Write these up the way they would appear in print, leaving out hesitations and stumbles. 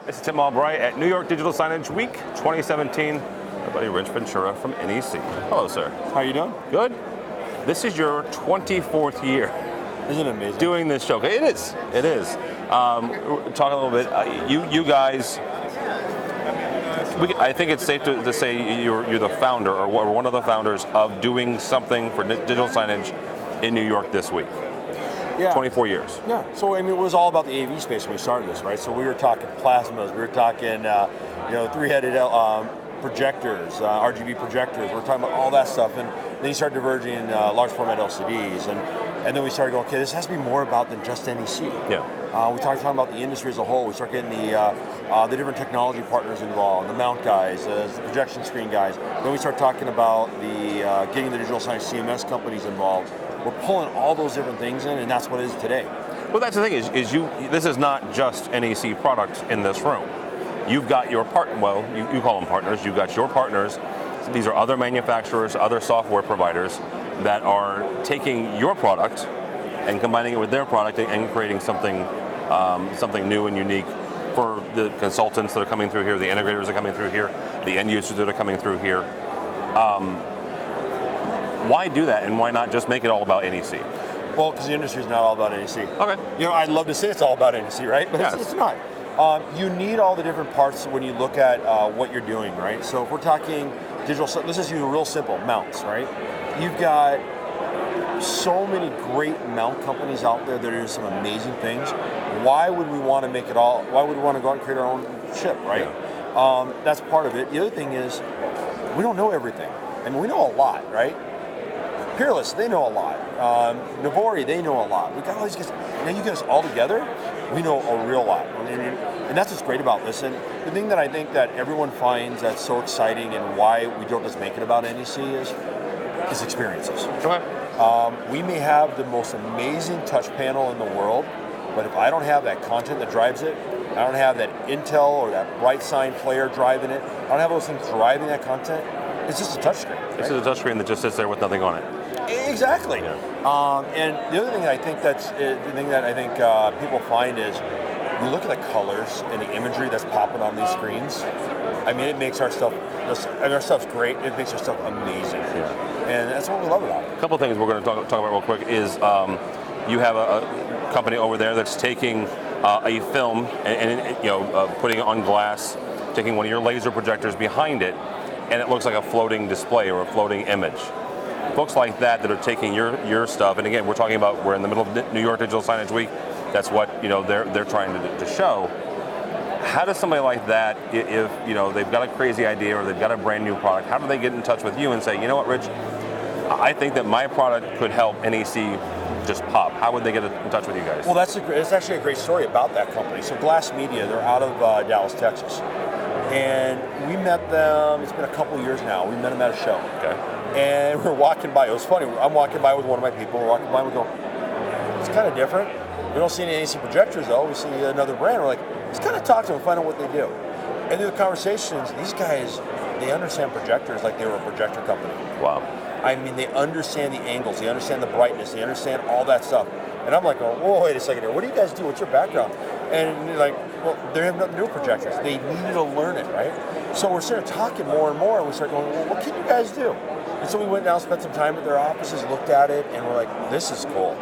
This is Tim Albright at New York Digital Signage Week 2017. My buddy Rich Ventura from NEC. Hello, sir. How you doing? Good. This is your 24th year. Isn't it amazing? Doing this show. It is. It is. Talk a little bit. You guys. I think it's safe to say you're the founder or one of the founders of doing something for digital signage in New York this week. Yeah. 24 years. Yeah. So I mean, it was all about the AV space when we started this, right? So we were talking plasmas, we were talking, three-headed projectors, RGB projectors. We're talking about all that stuff, and then you start diverging large format LCDs, and then we started going, okay, this has to be more about than just NEC. Yeah. We started talking about the industry as a whole. We start getting the different technology partners involved, the mount guys, the projection screen guys. Then we start talking about the getting the digital signage CMS companies involved. We're pulling all those different things in, and that's what it is today. Well, that's the thing is this is not just NEC products in this room. You've got your you call them partners. You've got your partners. These are other manufacturers, other software providers that are taking your product and combining it with their product and creating something new and unique for the consultants that are coming through here, the integrators that are coming through here, the end users that are coming through here. Why do that, and why not just make it all about NEC? Well, because the industry is not all about NEC. Okay. I'd love to say it's all about NEC, right? But yes. It's not. You need all the different parts when you look at what you're doing, right? So if we're talking digital, let's just use real simple mounts, right? You've got so many great mount companies out there that are doing some amazing things. Why would we want to make it all? Why would we want to go out and create our own chip, right? Yeah. That's part of it. The other thing is we don't know everything. I mean, we know a lot, right? Peerless, they know a lot. Navori, they know a lot. We got all these guys. Now you get us all together, we know a real lot. And that's what's great about this. And the thing that I think that everyone finds that's so exciting and why we don't just make it about NEC is experiences. Okay. We may have the most amazing touch panel in the world, but if I don't have that content that drives it, I don't have that Intel or that bright sign player driving it, I don't have those things driving that content, it's just a touchscreen. Right? This is a touchscreen that just sits there with nothing on it. Exactly. Yeah. And the other thing I think people find is we look at the colors and the imagery that's popping on these screens. I mean, it makes our stuff. Our stuff's great. It makes our stuff amazing. Yeah. And that's what we love about it. A couple of things we're going to talk about real quick is you have a company over there that's taking a film and putting it on glass, taking one of your laser projectors behind it, and it looks like a floating display or a floating image. Folks like that are taking your stuff, and again, we're in the middle of New York Digital Signage Week. That's what they're trying to show. How does somebody like that, if they've got a crazy idea or they've got a brand new product, how do they get in touch with you and say, you know what, Rich, I think that my product could help NEC just pop? How would they get in touch with you guys? Well, it's actually a great story about that company. So Glass Media, they're out of Dallas, Texas, and we met them. It's been a couple of years now. We met them at a show. Okay. And we're walking by. It was funny. I'm walking by with one of my people. We're walking by and we go, it's kind of different. We don't see any NEC projectors though. We see another brand. We're like, let's kind of talk to them and find out what they do. And through the conversations, these guys, they understand projectors like they were a projector company. Wow. I mean, they understand the angles, they understand the brightness, they understand all that stuff. And I'm like, whoa, wait a second here. What do you guys do? What's your background? And they're like, well, they have nothing to do with projectors. They needed to learn it, right? So we're starting talking more and more, and we start going, well, what can you guys do? And so we went down, spent some time at their offices, looked at it, and we're like, this is cool.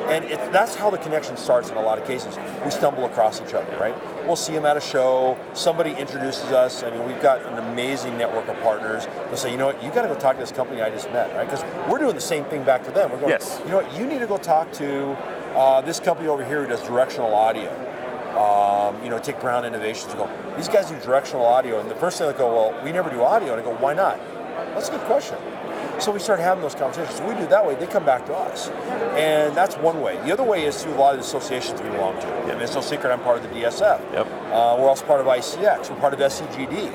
And that's how the connection starts in a lot of cases. We stumble across each other, right? We'll see them at a show. Somebody introduces us. I mean, we've got an amazing network of partners. They'll say, you know what, you got to go talk to this company I just met, right? Because we're doing the same thing back to them. We're going, yes. You know what, you need to go talk to this company over here who does directional audio. Take Brown Innovations. Go, these guys do directional audio. And the first thing they go, well, we never do audio. And I go, why not? That's a good question. So we start having those conversations. We do it that way, they come back to us. And that's one way. The other way is through a lot of the associations we belong to. I mean, it's no secret I'm part of the DSF. Yep. We're also part of ICX. We're part of SCGD.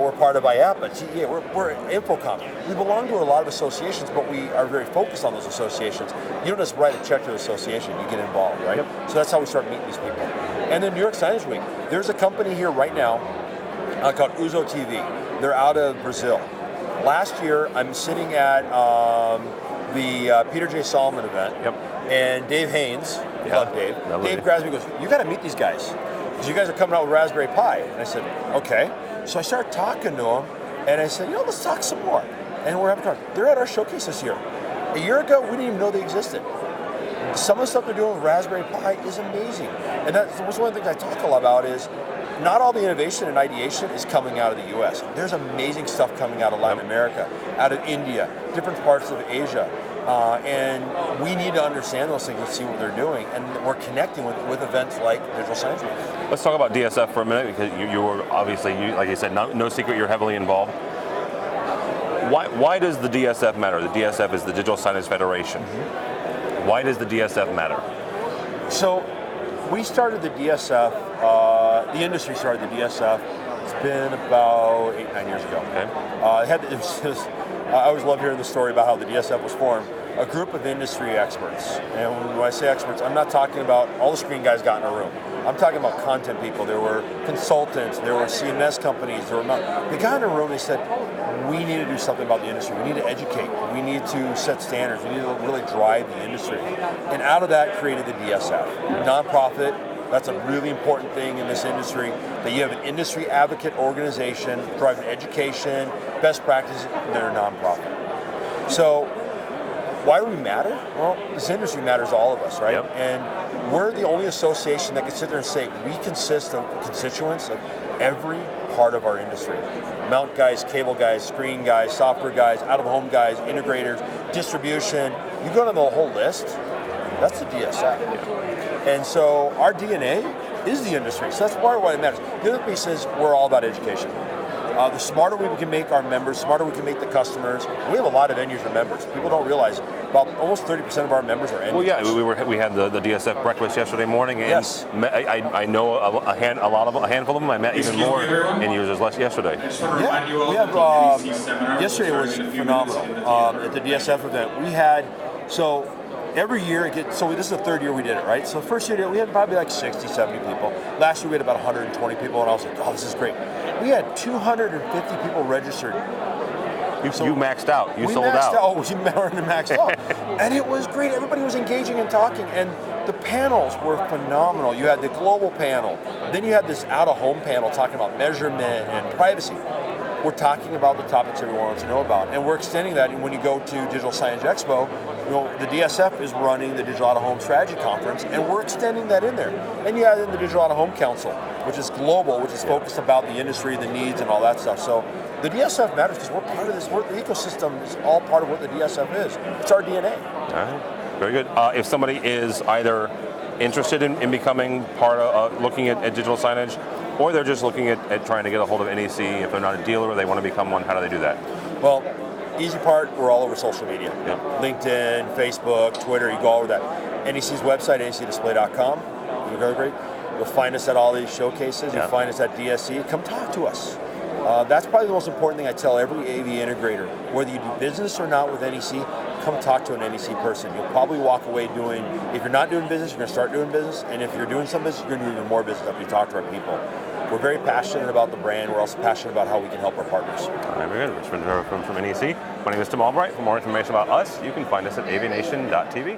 We're part of IAPA, TEA. We're Infocom. We belong to a lot of associations, but we are very focused on those associations. You don't just write a check to the association, you get involved, right? Yep. So that's how we start meeting these people. And then New York Signage Week. There's a company here right now called Uzo TV. They're out of Brazil. Last year, I'm sitting at the Peter J. Solomon event, and Dave Haynes, love Dave. Dave grabs me and goes, you got to meet these guys. because you guys are coming out with Raspberry Pi. And I said, okay. So I started talking to them, and I said, let's talk some more. And we're having a talk. They're at our showcase this year. A year ago, we didn't even know they existed. Some of the stuff they're doing with Raspberry Pi is amazing. And that's one of the things I talk a lot about is not all the innovation and ideation is coming out of the US. There's amazing stuff coming out of Latin America, out of India, different parts of Asia. And we need to understand those things and see what they're doing. And we're connecting with events like Digital Signage Week. Let's talk about DSF for a minute, because you were obviously, like you said, no secret you're heavily involved. Why does the DSF matter? The DSF is the Digital Signage Federation. Mm-hmm. Why does the DSF matter? So we started the DSF, the industry started the DSF, it's been about 8-9 years ago. Okay. I always love hearing the story about how the DSF was formed. A group of industry experts, and when I say experts, I'm not talking about all the screen guys got in a room. I'm talking about content people. There were consultants, there were CMS companies, they got in a room, they said, we need to do something about the industry. We need to educate. We need to set standards. We need to really drive the industry. And out of that created the DSF. Nonprofit, that's a really important thing in this industry, that you have an industry advocate organization driving education, best practices, and they're a nonprofit. So why do we matter? Well, this industry matters to all of us, right? Yep. And we're the only association that can sit there and say, we consist of constituents of every part of our industry. Mount guys, cable guys, screen guys, software guys, out-of-home guys, integrators, distribution. You go down the whole list, that's the DSF. And so our DNA is the industry, so that's part of why it matters. The other piece is we're all about education. The smarter we can make our members, smarter we can make the customers. We have a lot of end user members. People don't realize about almost 30% of our members are end users. Well, yeah, we had the DSF breakfast yesterday morning, and yes. I know a handful of them. I met even more end users yesterday. Yeah, we have. Yesterday was phenomenal at the DSF event. We had every year, so this is the third year we did it, right? So the first year we had probably like 60, 70 people. Last year we had about 120 people, and I was like, oh, this is great. We had 250 people registered. You maxed out. You sold out. Oh, we maxed out. And it was great. Everybody was engaging and talking, and the panels were phenomenal. You had the global panel. Then you had this out-of-home panel talking about measurement and privacy. We're talking about the topics everyone wants to know about, and we're extending that. And when you go to Digital Signage Expo, the DSF is running the Digital Out-of-Home Strategy Conference, and we're extending that in there. And you add in the Digital Out-of-Home Council, which is global, which is focused about the industry, the needs, and all that stuff. So the DSF matters because we're part of this. The ecosystem is all part of what the DSF is. It's our DNA. All right. Very good. If somebody is either interested in becoming part of, looking at digital signage, or they're just looking at trying to get a hold of NEC, if they're not a dealer or they want to become one, how do they do that? Well, easy part, we're all over social media. Yep. LinkedIn, Facebook, Twitter, you go all over that. NEC's website, necdisplay.com. You'll find us at all these showcases. You'll find us at DSC. Come talk to us. That's probably the most important thing I tell every AV integrator. Whether you do business or not with NEC, come talk to an NEC person. You'll probably walk away doing, if you're not doing business, you're going to start doing business. And if you're doing some business, you're going to do even more business after you talk to our people. We're very passionate about the brand. We're also passionate about how we can help our partners. Very good. Rich Ventura from NEC. My name is Tim Albright. For more information about us, you can find us at AVNation.tv.